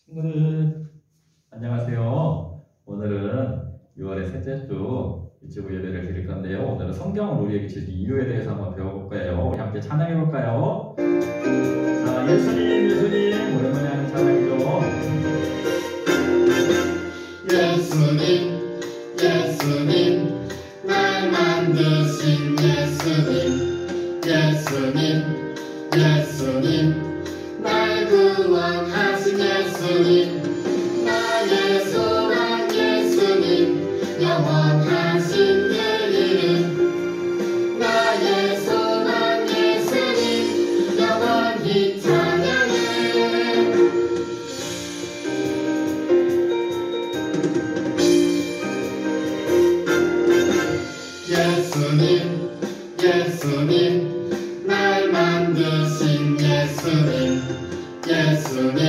친구들 안녕하세요. 오늘은 6월의 셋째 주 유치부 예배를 드릴 건데요. 오늘은 성경을 우리에게 주신 이유에 대해서 한번 배워볼 거예요. 우리 함께 찬양해 볼까요? 자, 예수님 예수님 오랜만에 하는 찬양이죠. 예수님 예수님 날 만드신 예수님 예수님 예수님 날 구원하신 예수님 나의 소망 예수님 영원하신 그 이름 나의 소망 예수님 영원히 찬양해 예수님 예수님 날 만드신 예수님 예수님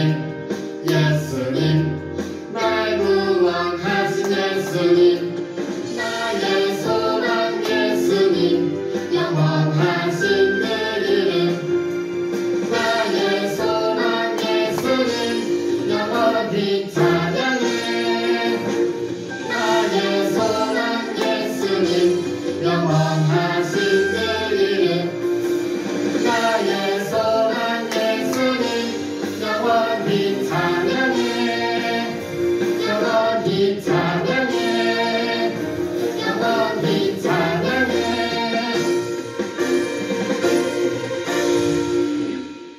예수님 날 구원하신 예수님 나의 소망 예수님 영원하신 그 이름 나의 소망 예수님 영원히 찬양해 나의 소망 예수님 영원하신 그 이름 나의 소망 예수님 영원히 찬양해 영원히 찬양해 영원히 찬양해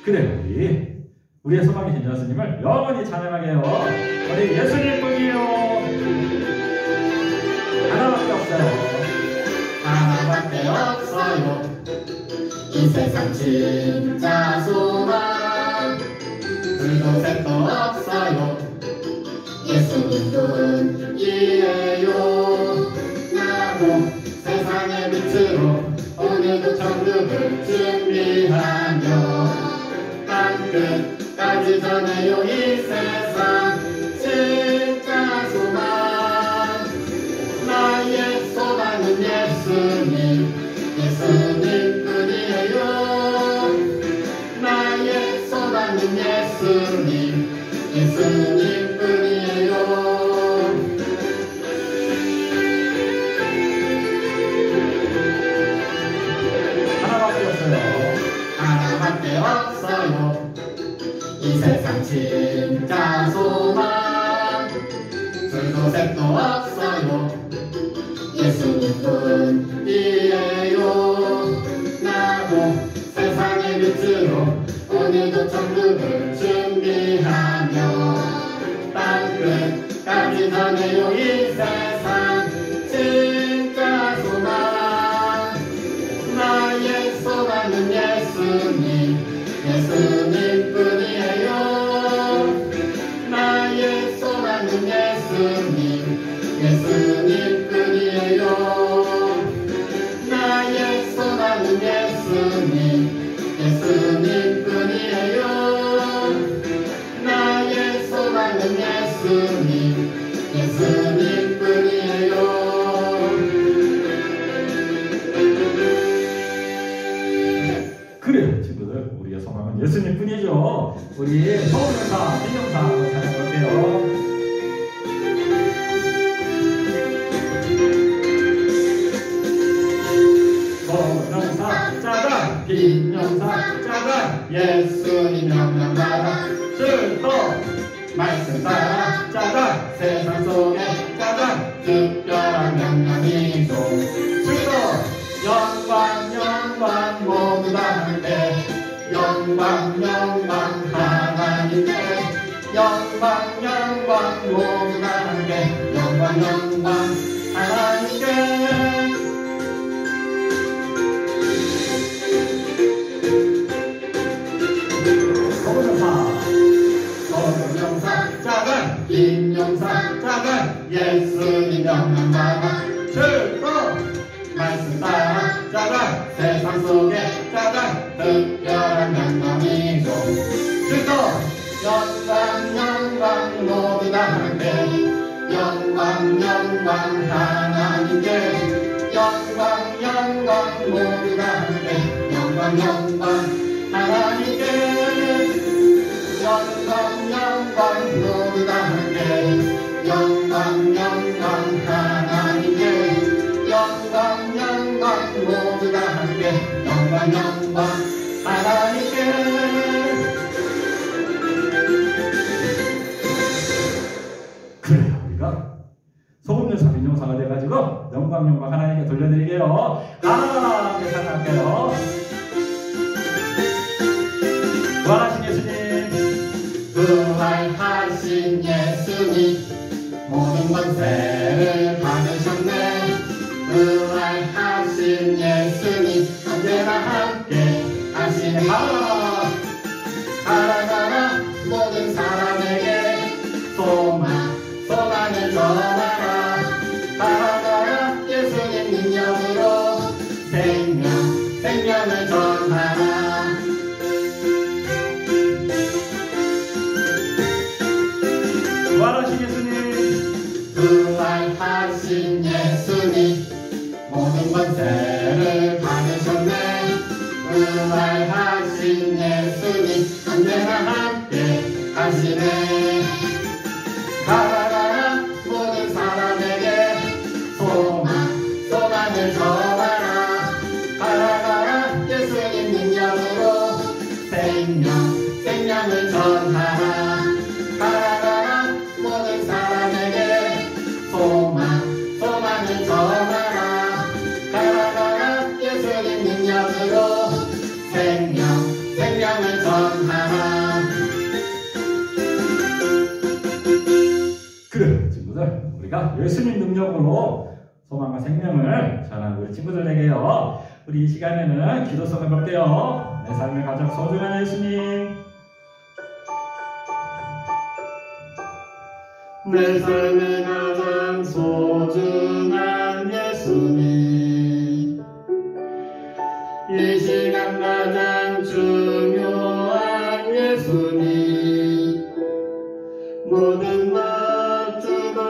그래 우리의 소망이신 예수님을 영원히 찬양하게 해요. 우리 예수님뿐이요. 하나밖에 없어요. 하나밖에 없어요 이 세상 진짜 소망 불도 색도 없어요 예수님뿐이에요 나도 세상의 빛으로 오늘도 천국을 준비하며 땅끝까지 전해요 이 세상 진짜 소망 나의 소망은 예수님 예수님뿐이에요 나의 소망은 예수님 예수님뿐이에요 하나밖에 없어요. 하나밖에 없어요 이 세상 진짜 소망 불도 색도 없어요 예수님뿐이에요 나도 세상의 빛으로 오늘도 천국을 준비하며 땅끝까지 전해요 이 세상 진짜 소망 나의 소망은 예수님 예수님뿐이에요 나의 소망은 예수님 예수님뿐이에요 나의 소망은 예수님 예수님뿐이에요 나의 소망은 예수님 예수님뿐이에요 그래요 친구들 우리의 소망은 예수님뿐이죠. 우리 서울명사 신명사 한번 찬양해볼게요. 서울명사 짜장 빈명사 짜장 예수님 명령 따라 출도 말씀 따라 짜장 세상 속에 짜장 특별한 명령이죠 출도 영광 영광 모두 다 함께 영광 영광 하나님께 영광 영광 모두 다 함께 영광 영광 하나님께 서울명사 짜장 빈명사 짜장 예수님 명령 받아 출도 말씀 따라 짜장 세상 속에 짜장 특별한 명령이죠 출도 영광 영광 모두 다 함께 영광 영광 하나님께 영광 영광 모두 다 함께 영광 영광 하나님께 영광 영광 모두 다 함께 영광 영광 하나님께 영광 영광 모두 다 함께 영광 영광 하나님께. 그래요, 우리가 소금연사 민용사가 돼가지고 영광 영광 하나님께 돌려드리게요. 함께 찬양할게요. 부활하신 예수님, 부활하신 예수님 모든 권세를 받으셨네. 부활하신 예수님 언제나 함께 하시네. 살아가라 모든 사람에게 소망을 전하라. 살아가라 예수님 능력으로 생명을 전하라. 부활하신 예수님, 부활하신 예수님 모든 권세를 받으셨네. 부활하신 예수님 언제나 함께 하시네. 살아가라 모든 사람에게 소망을 전하라. 살아가라 예수님 능력으로 생명을 전하라. 살아가라 모든 사람에게 소망을 전하라. 살아가라 예수님 능력으로 생명을 전하라. 그래 친구들, 우리가 예수님 능력으로 소망과 생명을 전하는 우리 친구들에게요. 우리 이 시간에는 기도성을 볼게요. 내 삶의 가장 소중한 예수님, 내 삶의 가장 소중한 예수님, 이 시간 가장 중요한 예수님, 모든 것 주고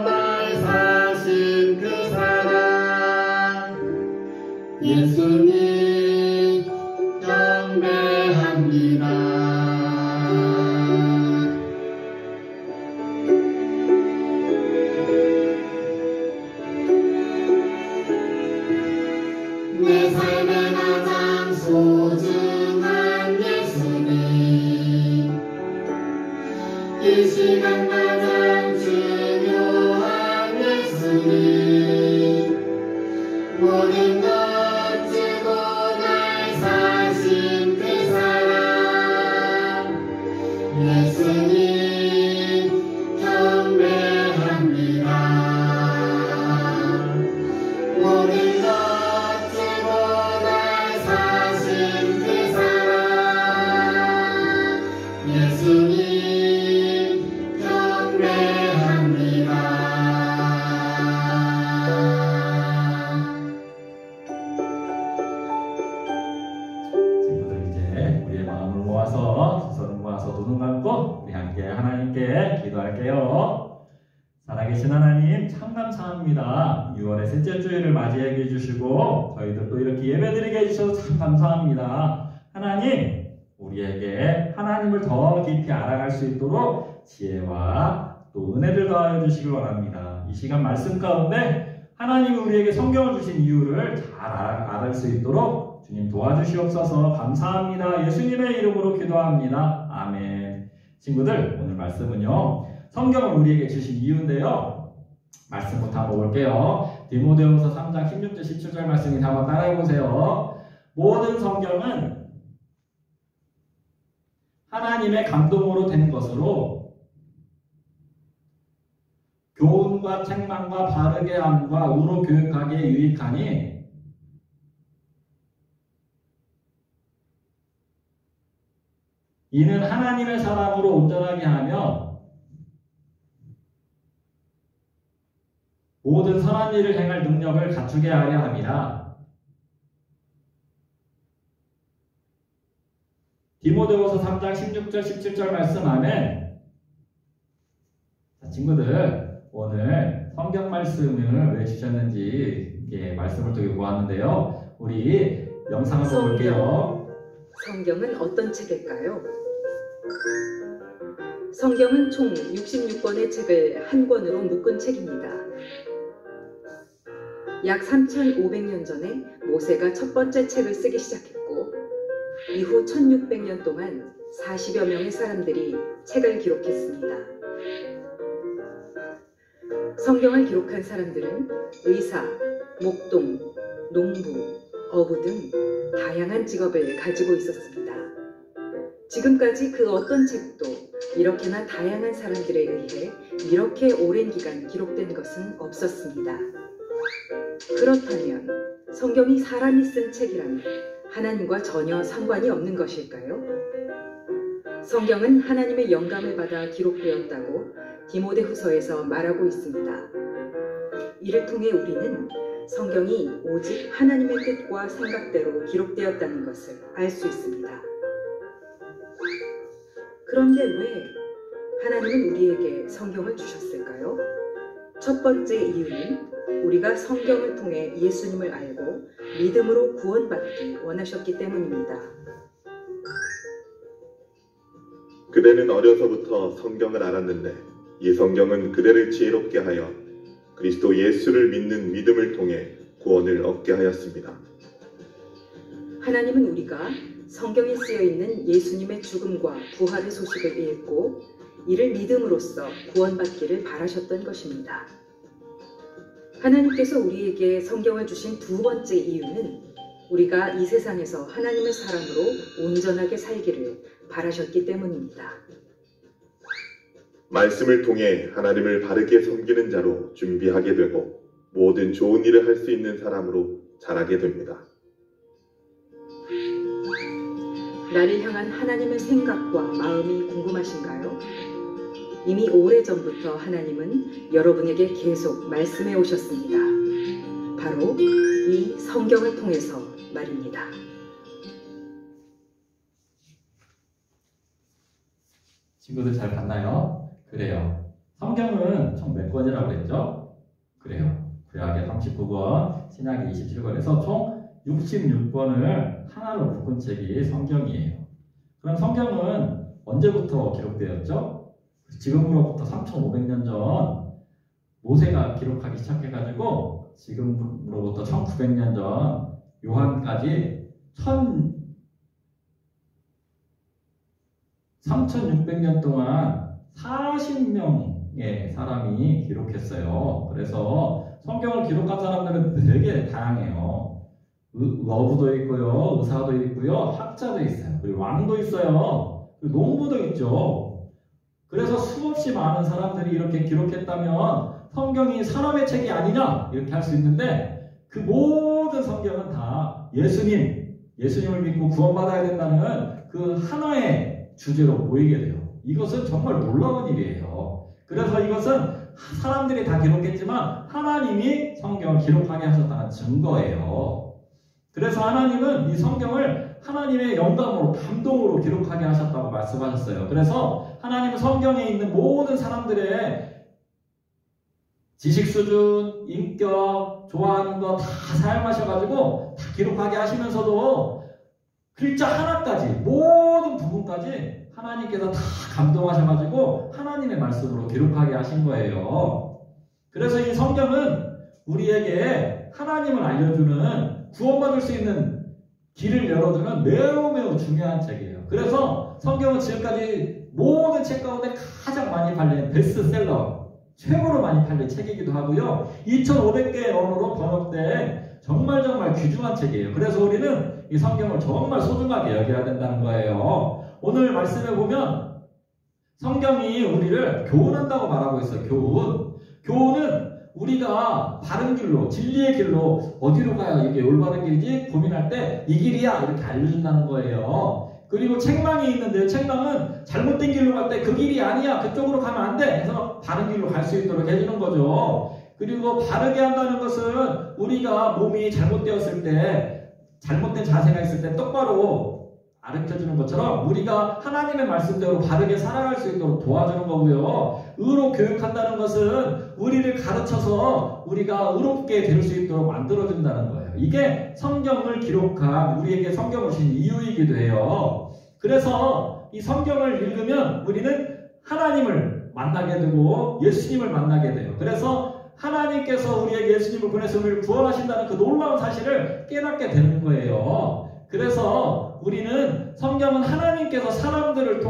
날 사신 그 사랑 예수님 경배합니다. 내 삶의 가장 소중한 예수님, 이 시간 가장 중요한 예수님, 모든 것 주고 날 사신 그 사랑 예수님 경배합니다. 모든 것 주고 날 사신 그 사랑 예수님 경배합니다. 친구들, 이제 우리의 마음을 모아서 두 손을 모아서 두 눈 감고 우리 함께 하나님께 기도할게요. 살아계신 하나님, 참 감사합니다. 6월의 셋째 주일을 맞이하게 해주시고 저희들 또 이렇게 예배드리게 해주셔서 참 감사합니다. 하나님, 우리에게 하나님을 더 깊이 알아갈 수 있도록 지혜와 또 은혜를 더하여 주시길 원합니다. 이 시간 말씀 가운데 하나님이 우리에게 성경을 주신 이유를 잘 알아갈 수 있도록 주님 도와주시옵소서. 감사합니다. 예수님의 이름으로 기도합니다. 아멘. 친구들, 오늘 말씀은요, 성경을 우리에게 주신 이유인데요, 말씀부터 한번 볼게요. 디모데후서 3장 16절 17절 말씀인데 한번 따라해보세요. 모든 성경은 하나님의 감동으로 된 것으로 교훈과 책망과 바르게 함과 의로 교육하기에 유익하니 이는 하나님의 사람으로 온전하게 하며 모든 선한 일을 행할 능력을 갖추게 하려 함이라. 디모데후서 3장 16절 17절 말씀. 아멘. 자, 친구들, 오늘 성경 말씀을 왜 주셨는지 이렇게 말씀을 또 보았는데요. 우리 영상 한번 볼게요. 성경은 어떤 책일까요? 성경은 총 66권의 책을 한 권으로 묶은 책입니다. 약 3,500년 전에 모세가 첫 번째 책을 쓰기 시작했고 이후 1600년 동안 40여 명의 사람들이 책을 기록했습니다. 성경을 기록한 사람들은 의사, 목동, 농부, 어부 등 다양한 직업을 가지고 있었습니다. 지금까지 그 어떤 책도 이렇게나 다양한 사람들에 의해 이렇게 오랜 기간 기록된 것은 없었습니다. 그렇다면 성경이 사람이 쓴 책이라면 하나님과 전혀 상관이 없는 것일까요? 성경은 하나님의 영감을 받아 기록되었다고 디모데후서에서 말하고 있습니다. 이를 통해 우리는 성경이 오직 하나님의 뜻과 생각대로 기록되었다는 것을 알 수 있습니다. 그런데 왜 하나님은 우리에게 성경을 주셨을까요? 첫 번째 이유는 우리가 성경을 통해 예수님을 알고 믿음으로 구원받기 원하셨기 때문입니다. 그대는 어려서부터 성경을 알았는데 이 성경은 그대를 지혜롭게 하여 그리스도 예수를 믿는 믿음을 통해 구원을 얻게 하였습니다. 하나님은 우리가 성경에 쓰여 있는 예수님의 죽음과 부활의 소식을 읽고 이를 믿음으로써 구원받기를 바라셨던 것입니다. 하나님께서 우리에게 성경을 주신 두 번째 이유는 우리가 이 세상에서 하나님의 사람으로 온전하게 살기를 바라셨기 때문입니다. 말씀을 통해 하나님을 바르게 섬기는 자로 준비하게 되고 모든 좋은 일을 할 수 있는 사람으로 자라게 됩니다. 나를 향한 하나님의 생각과 마음이 궁금하신가요? 이미 오래전부터 하나님은 여러분에게 계속 말씀해 오셨습니다. 바로 이 성경을 통해서 말입니다. 친구들 잘 봤나요? 그래요. 성경은 총 몇 권이라고 그랬죠? 그래요. 구약에 39권, 신약에 27권에서 총 66권을 하나로 묶은 책이 성경이에요. 그럼 성경은 언제부터 기록되었죠? 지금으로부터 3,500년 전 모세가 기록하기 시작해가지고 지금으로부터 1900년 전 요한까지 3,600년 동안 40명의 사람이 기록했어요. 그래서 성경을 기록한 사람들은 되게 다양해요. 어부도 있고요, 의사도 있고요, 학자도 있어요. 그리고 왕도 있어요. 그리고 농부도 있죠. 그래서 수없이 많은 사람들이 이렇게 기록했다면 성경이 사람의 책이 아니냐 이렇게 할 수 있는데 그 모든 성경은 다 예수님을 믿고 구원받아야 된다는 그 하나의 주제로 모이게 돼요. 이것은 정말 놀라운 일이에요. 그래서 이것은 사람들이 다 기록했지만 하나님이 성경을 기록하게 하셨다는 증거예요. 그래서 하나님은 이 성경을 하나님의 영감으로 감동으로 기록하게 하셨다고 말씀하셨어요. 그래서 하나님은 성경에 있는 모든 사람들의 지식 수준, 인격, 좋아하는 거 다 사용하셔가지고 다 기록하게 하시면서도 글자 하나까지 모든 부분까지 하나님께서 다 감동하셔가지고 하나님의 말씀으로 기록하게 하신 거예요. 그래서 이 성경은 우리에게 하나님을 알려주는 구원받을 수 있는 길을 열어주는 매우 중요한 책이에요. 그래서 성경은 지금까지 모든 책 가운데 가장 많이 팔린 베스트셀러, 최고로 많이 팔린 책이기도 하고요. 2,500개의 언어로 번역된 정말 귀중한 책이에요. 그래서 우리는 이 성경을 정말 소중하게 여겨야 된다는 거예요. 오늘 말씀에 보면 성경이 우리를 교훈한다고 말하고 있어요. 교훈은 우리가 바른 길로, 진리의 길로 어디로 가야 이게 올바른 길이지 고민할 때 이 길이야 이렇게 알려준다는 거예요. 그리고 책망이 있는데 책망은 잘못된 길로 갈 때 그 길이 아니야, 그쪽으로 가면 안 돼 해서 바른 길로 갈 수 있도록 해주는 거죠. 그리고 바르게 한다는 것은 우리가 몸이 잘못되었을 때, 잘못된 자세가 있을 때 똑바로 가르쳐주는 것처럼 우리가 하나님의 말씀대로 바르게 살아갈 수 있도록 도와주는 거고요. 의로 교육한다는 것은 우리를 가르쳐서 우리가 의롭게 될 수 있도록 만들어준다는 거예요. 이게 성경을 기록한 우리에게 성경을 주신 이유이기도 해요. 그래서 이 성경을 읽으면 우리는 하나님을 만나게 되고 예수님을 만나게 돼요. 그래서 하나님께서 우리에게 예수님을 보내서 우리를 구원하신다는 그 놀라운 사실을 깨닫게 되는 거예요. 그래서 우리는 성경은 하나님께서 사람들을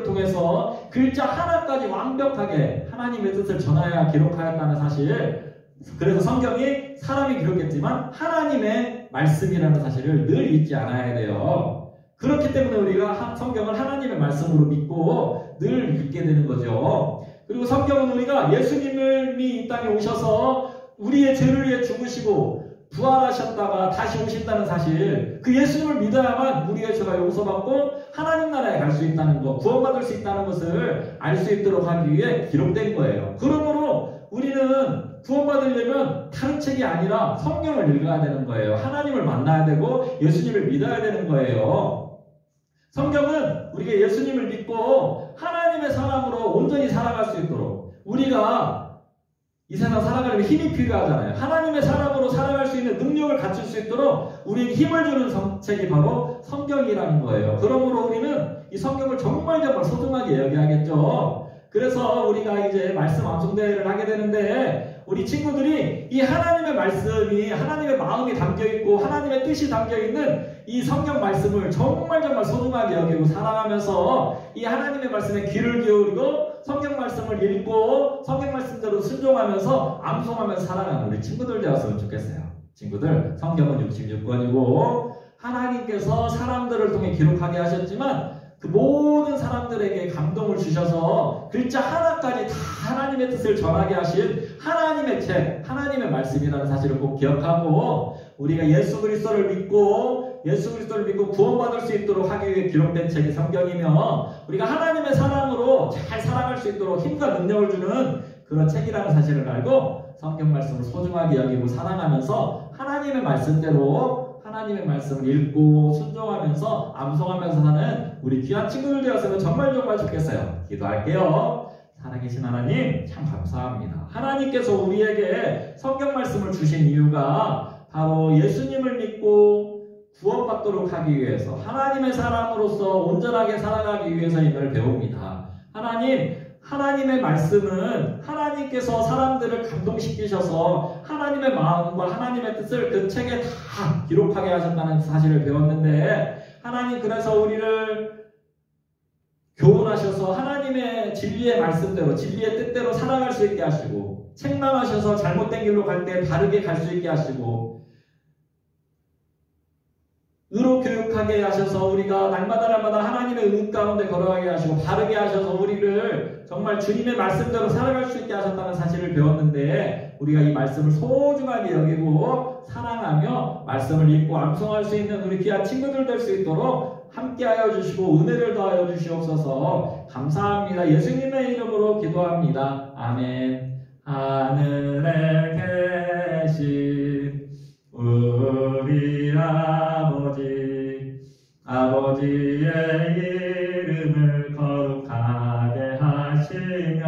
통해서 글자 하나까지 완벽하게 하나님의 뜻을 전하여 기록하였다는 사실, 그래서 성경이 사람이 기록했지만 하나님의 말씀이라는 사실을 늘 잊지 않아야 돼요. 그렇기 때문에 우리가 성경을 하나님의 말씀으로 믿고 늘 읽게 되는 거죠. 그리고 성경은 우리가 예수님이 이 땅에 오셔서 우리의 죄를 위해 죽으시고 부활하셨다가 다시 오신다는 사실, 그 예수님을 믿어야만 우리의 죄가 용서받고 하나님 나라에 갈 수 있다는 것, 구원받을 수 있다는 것을 알 수 있도록 하기 위해 기록된 거예요. 그러므로 우리는 구원받으려면 다른 책이 아니라 성경을 읽어야 되는 거예요. 하나님을 만나야 되고 예수님을 믿어야 되는 거예요. 성경은 우리가 예수님을 믿고 하나님의 사람으로 온전히 살아갈 수 있도록, 우리가 이 세상 살아가려면 힘이 필요하잖아요. 하나님의 사람으로 살아갈 수 있는 능력을 갖출 수 있도록 우리에게 힘을 주는 책이 바로 성경이라는 거예요. 그러므로 우리는 이 성경을 정말 소중하게 여겨야겠죠. 그래서 우리가 이제 말씀 암송대회를 하게 되는데, 우리 친구들이 이 하나님의 말씀이, 하나님의 마음이 담겨있고 하나님의 뜻이 담겨있는 이 성경 말씀을 정말 소중하게 여기고 사랑하면서 이 하나님의 말씀에 귀를 기울이고 성경 말씀을 읽고 성경 말씀대로 순종하면서 암송하면서 살아가는 우리 친구들 되었으면 좋겠어요. 친구들, 성경은 66권이고 하나님께서 사람들을 통해 기록하게 하셨지만 그 모든 사람들에게 감동을 주셔서 글자 하나까지 다 하나님의 뜻을 전하게 하신 하나님의 책, 하나님의 말씀이라는 사실을 꼭 기억하고, 우리가 예수 그리스도를 믿고 구원받을 수 있도록 하기 위해 기록된 책이 성경이며, 우리가 하나님의 사람으로 잘 살아갈 수 있도록 힘과 능력을 주는 그런 책이라는 사실을 알고 성경 말씀을 소중하게 여기고 사랑하면서 하나님의 말씀대로 하나님의 말씀을 읽고 순종하면서 암송하면서 사는 우리 귀한 친구들 되었으면 정말 좋겠어요. 기도할게요. 살아계신 하나님, 참 감사합니다. 하나님께서 우리에게 성경 말씀을 주신 이유가 바로 예수님을 믿고 구원받도록 하기 위해서, 하나님의 사람으로서 온전하게 살아가기 위해서임을 배웁니다. 하나님의 말씀은 하나님께서 사람들을 감동시키셔서 하나님의 마음과 하나님의 뜻을 그 책에 다 기록하게 하셨다는 사실을 배웠는데, 하나님 그래서 우리를 교훈하셔서 하나님의 진리의 말씀대로, 진리의 뜻대로 살아갈 수 있게 하시고, 책망하셔서 잘못된 길로 갈 때 바르게 갈 수 있게 하시고, 의로 교육하게 하셔서 우리가 날마다 하나님의 의 가운데 걸어가게 하시고 바르게 하셔서 우리를 정말 주님의 말씀대로 살아갈 수 있게 하셨다는 사실을 배웠는데, 우리가 이 말씀을 소중하게 여기고 사랑하며 말씀을 읽고 암송할 수 있는 우리 귀한 친구들 될 수 있도록 함께하여 주시고 은혜를 더하여 주시옵소서. 감사합니다. 예수님의 이름으로 기도합니다. 아멘. 하늘에 계신 우리 아버지의 이름을 거룩하게 하시며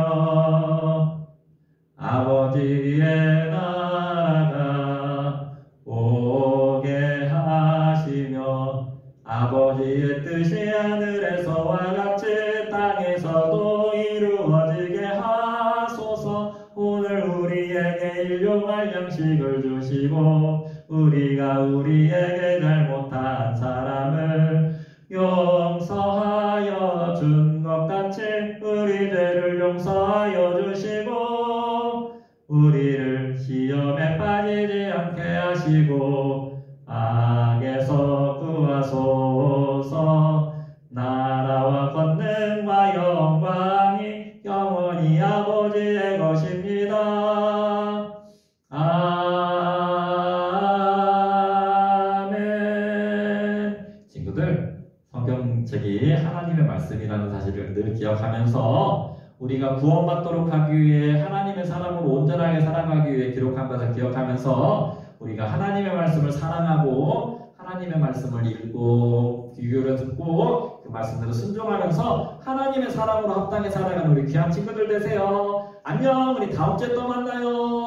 아버지의 나라가 오게 하시며 아버지의 뜻이 하늘에서와 같이 땅에서도 이루어지게 하소서. 오늘 우리에게 일용할 양식을 주시고 우리가 우리에게 잘못한 사람을 용서하여 준 것 같이 우리 죄를 용서하여 주시고 우리를 시험에 빠지지 않게 하시고 악에서 구하소서. 나라와 권능과 영광이 영원히 아버지의 것입니다. 아멘. 친구들, 성경책이 하나님의 말씀이라는 사실을 늘 기억하면서 우리가 구원받도록 하기 위해 하나님의 사람으로 온전하게 살아가기 위해 기록한 것을 기억하면서 우리가 하나님의 말씀을 사랑하고 하나님의 말씀을 읽고 귀 기울여 듣고 그 말씀대로 순종하면서 하나님의 사람으로 합당히 살아가는 우리 귀한 친구들 되세요. 안녕. 우리 다음 주에 또 만나요.